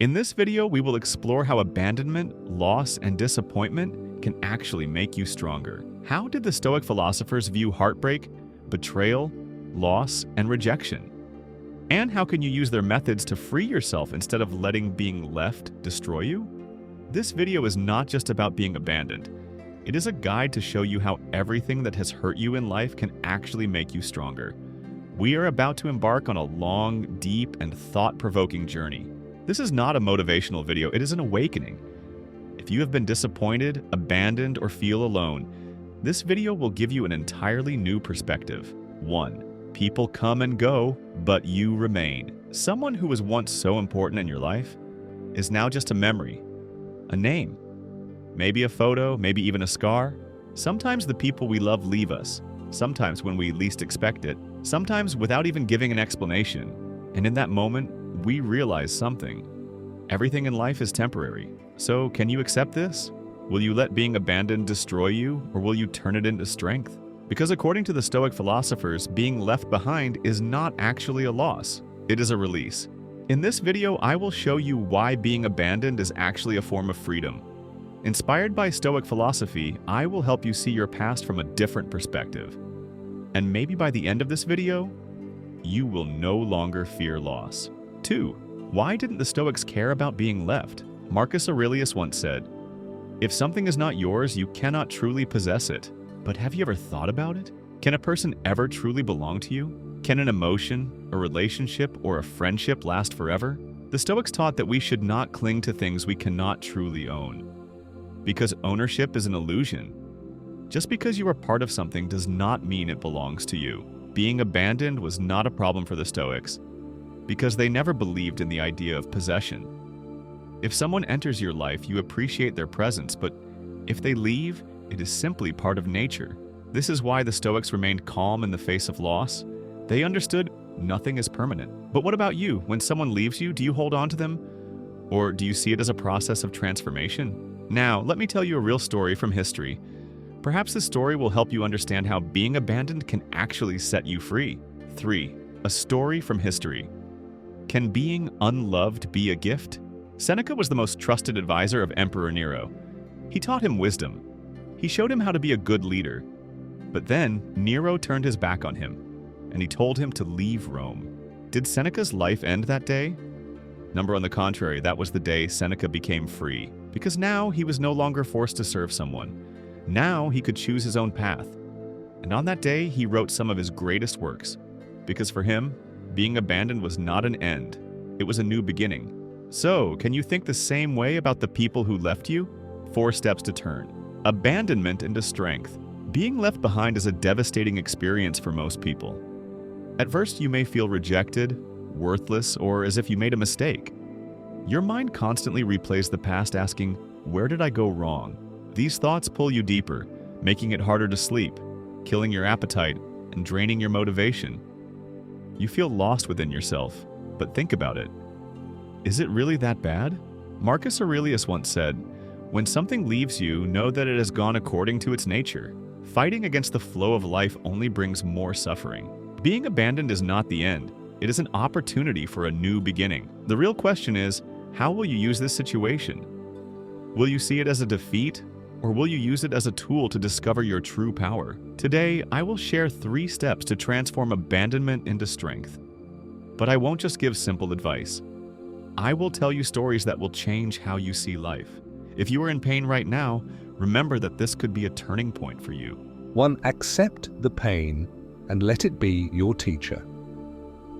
In this video, we will explore how abandonment, loss, and disappointment can actually make you stronger. How did the Stoic philosophers view heartbreak, betrayal, loss, and rejection? And how can you use their methods to free yourself instead of letting being left destroy you? This video is not just about being abandoned. It is a guide to show you how everything that has hurt you in life can actually make you stronger. We are about to embark on a long, deep, and thought-provoking journey. This is not a motivational video, it is an awakening. If you have been disappointed, abandoned, or feel alone, this video will give you an entirely new perspective. 1. People come and go, but you remain. Someone who was once so important in your life is now just a memory, a name, maybe a photo, maybe even a scar. Sometimes the people we love leave us, sometimes when we least expect it, sometimes without even giving an explanation. And in that moment, we realize something. Everything in life is temporary. So can you accept this? Will you let being abandoned destroy you, or will you turn it into strength? Because according to the Stoic philosophers, being left behind is not actually a loss. It is a release. In this video, I will show you why being abandoned is actually a form of freedom. Inspired by Stoic philosophy, I will help you see your past from a different perspective. And maybe by the end of this video, you will no longer fear loss. 2. Why didn't the Stoics care about being left? Marcus Aurelius once said, "If something is not yours, you cannot truly possess it." But have you ever thought about it? Can a person ever truly belong to you? Can an emotion, a relationship, or a friendship last forever? The Stoics taught that we should not cling to things we cannot truly own, because ownership is an illusion. Just because you are part of something does not mean it belongs to you. Being abandoned was not a problem for the Stoics, because they never believed in the idea of possession. If someone enters your life, you appreciate their presence, but if they leave, it is simply part of nature. This is why the Stoics remained calm in the face of loss. They understood nothing is permanent. But what about you? When someone leaves you, do you hold on to them? Or do you see it as a process of transformation? Now, let me tell you a real story from history. Perhaps this story will help you understand how being abandoned can actually set you free. 3. A story from history. Can being unloved be a gift? Seneca was the most trusted advisor of Emperor Nero. He taught him wisdom. He showed him how to be a good leader. But then, Nero turned his back on him, and he told him to leave Rome. Did Seneca's life end that day? On the contrary, that was the day Seneca became free, because now he was no longer forced to serve someone. Now he could choose his own path. And on that day, he wrote some of his greatest works, because for him, being abandoned was not an end, it was a new beginning. So, can you think the same way about the people who left you? 4 steps to turn. Abandonment into strength. Being left behind is a devastating experience for most people. At first, you may feel rejected, worthless, or as if you made a mistake. Your mind constantly replays the past asking, "Where did I go wrong?" These thoughts pull you deeper, making it harder to sleep, killing your appetite, and draining your motivation. You feel lost within yourself, but think about it. Is it really that bad? Marcus Aurelius once said, "When something leaves you, know that it has gone according to its nature." Fighting against the flow of life only brings more suffering. Being abandoned is not the end. It is an opportunity for a new beginning. The real question is, how will you use this situation? Will you see it as a defeat, or will you use it as a tool to discover your true power? Today, I will share 3 steps to transform abandonment into strength. But I won't just give simple advice. I will tell you stories that will change how you see life. If you are in pain right now, remember that this could be a turning point for you. 1. Accept the pain and let it be your teacher.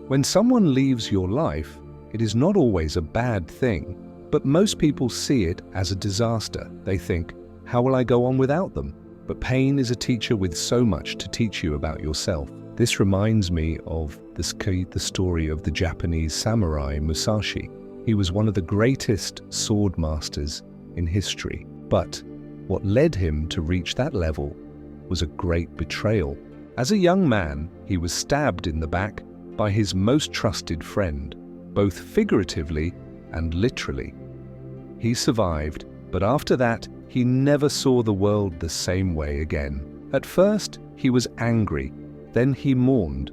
When someone leaves your life, it is not always a bad thing, but most people see it as a disaster. They think, "How will I go on without them?" But pain is a teacher with so much to teach you about yourself. This reminds me of the story of the Japanese samurai Musashi. He was one of the greatest sword masters in history, but what led him to reach that level was a great betrayal. As a young man, he was stabbed in the back by his most trusted friend, both figuratively and literally. He survived, but after that, he never saw the world the same way again. At first, he was angry, then he mourned.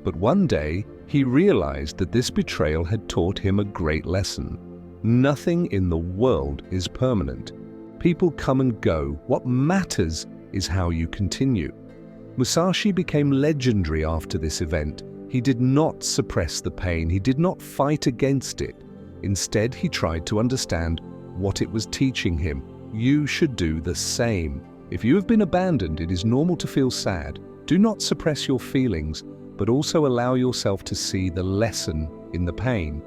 But one day, he realized that this betrayal had taught him a great lesson. Nothing in the world is permanent. People come and go. What matters is how you continue. Musashi became legendary after this event. He did not suppress the pain. He did not fight against it. Instead, he tried to understand what it was teaching him. You should do the same. If you have been abandoned, it is normal to feel sad. Do not suppress your feelings, but also allow yourself to see the lesson in the pain,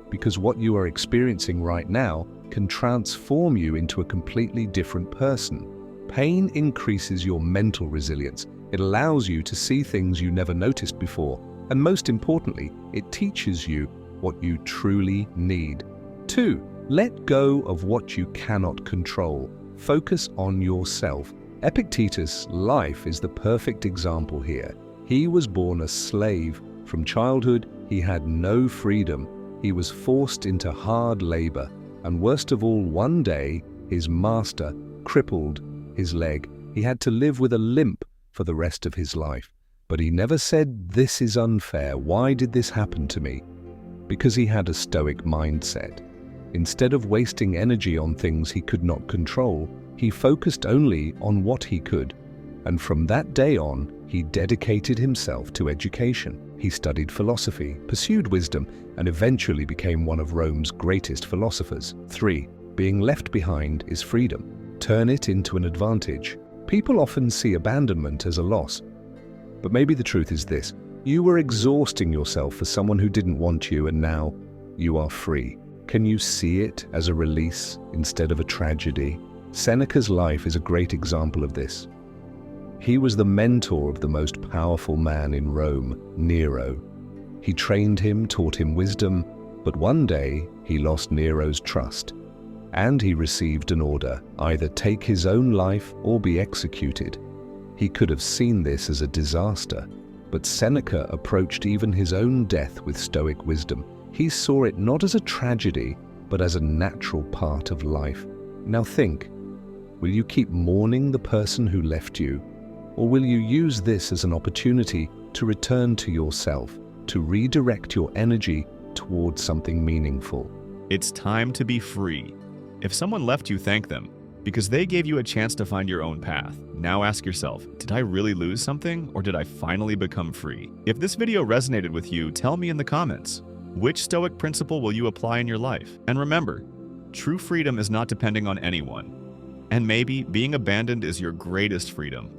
because what you are experiencing right now can transform you into a completely different person. Pain increases your mental resilience. It allows you to see things you never noticed before, and most importantly, it teaches you what you truly need. 2. Let go of what you cannot control. Focus on yourself. Epictetus' life is the perfect example here. He was born a slave. From childhood, he had no freedom. He was forced into hard labor. And worst of all, one day, his master crippled his leg. He had to live with a limp for the rest of his life. But he never said, "This is unfair. Why did this happen to me?" Because he had a Stoic mindset. Instead of wasting energy on things he could not control, he focused only on what he could. And from that day on, he dedicated himself to education. He studied philosophy, pursued wisdom, and eventually became one of Rome's greatest philosophers. 3. Being left behind is freedom. Turn it into an advantage. People often see abandonment as a loss. But maybe the truth is this: you were exhausting yourself for someone who didn't want you, and now you are free. Can you see it as a release instead of a tragedy? Seneca's life is a great example of this. He was the mentor of the most powerful man in Rome, Nero. He trained him, taught him wisdom, but one day he lost Nero's trust, and he received an order: either take his own life or be executed. He could have seen this as a disaster, but Seneca approached even his own death with Stoic wisdom. He saw it not as a tragedy, but as a natural part of life. Now think, will you keep mourning the person who left you? Or will you use this as an opportunity to return to yourself, to redirect your energy towards something meaningful? It's time to be free. If someone left you, thank them, because they gave you a chance to find your own path. Now ask yourself, did I really lose something, or did I finally become free? If this video resonated with you, tell me in the comments. Which Stoic principle will you apply in your life? And remember, true freedom is not depending on anyone. And maybe being abandoned is your greatest freedom.